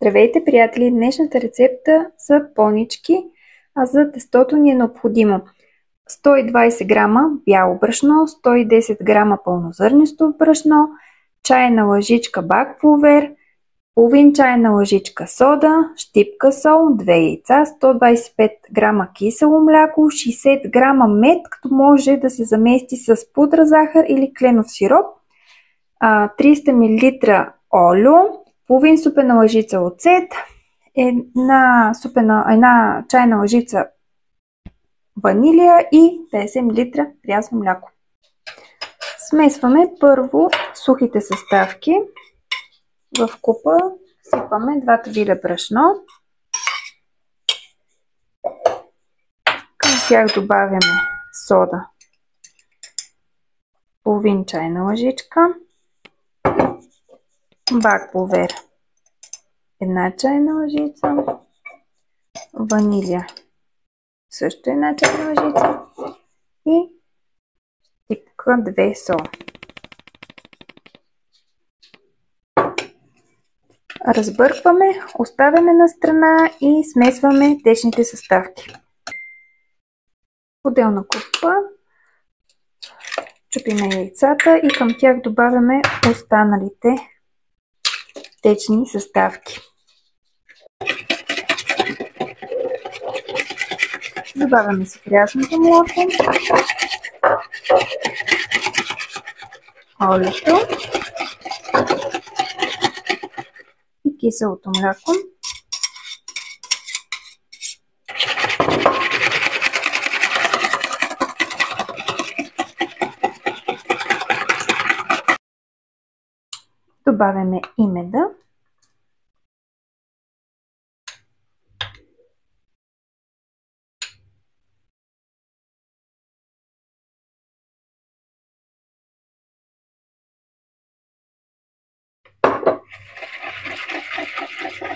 Здравейте, приятели! Днешната рецепта са понички, а за тестото ни е необходимо 120 грама бяло брашно, 110 грама пълнозърнесто брашно, чайна лъжичка бак пулвер, половин чайна лъжичка сода, щипка сол, 2 яйца, 125 грама кисело мляко, 60 грама мед, като може да се замести с пудра захар или кленов сироп, 300 мл олио, половин супена лъжица оцет, една чайна лъжица ванилия и 50 мл прясно мляко. Смесваме първо сухите съставки. В купа сипаме двата вида брашно. Към тях добавяме сода, половин чайна лъжичка, бак пулвер, една чайна лъжица, ванилия, също една чайна лъжица и щипка 2 сол. Разбъркваме, оставяме на страна и смесваме течните съставки. В отделна купа чупиме яйцата и към тях добавяме останалите течни съставки. Добавяме си прясното мляко, олиото и киселото мляко. Добавяме и меда.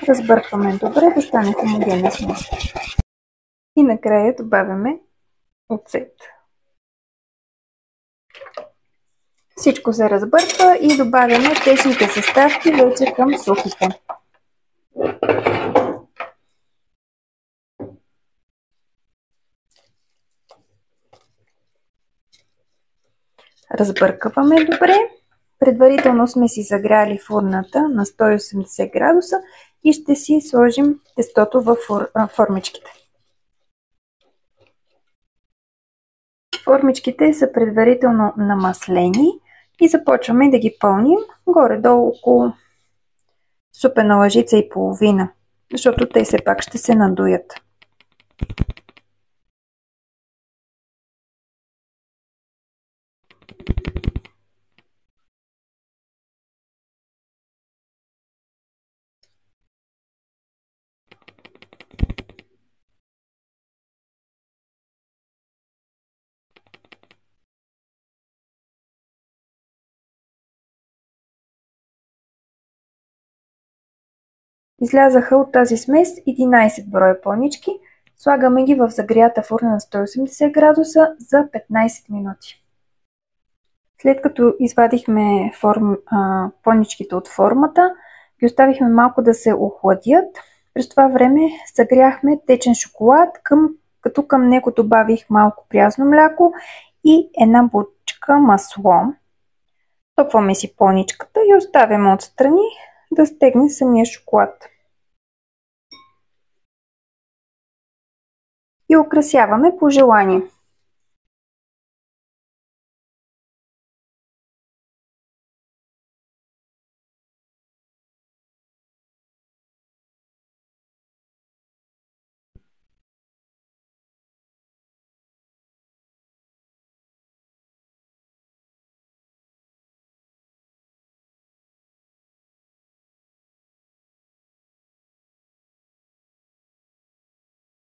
Разбъркваме добре да стане хомогенна смес. И накрая добавяме оцет. Всичко се разбърква и добавяме течните съставки вече към сухите. Разбъркваме добре. Предварително сме си загряли фурната на 180 градуса и ще си сложим тестото в формичките. Формичките са предварително намаслени и започваме да ги пълним горе-долу около супена лъжица и половина, защото те все пак ще се надуят. Излязаха от тази смес 11 броя понички. Слагаме ги в загрята фурна на 180 градуса за 15 минути. След като извадихме поничките от формата, ги оставихме малко да се охладят. През това време загряхме течен шоколад, като към него добавих малко прясно мляко и една бучка масло. Топваме си поничката и оставяме отстрани да стегне самия шоколад. И украсяваме по желание.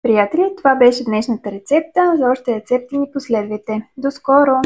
Приятели, това беше днешната рецепта. За още рецепти ни последвайте. До скоро!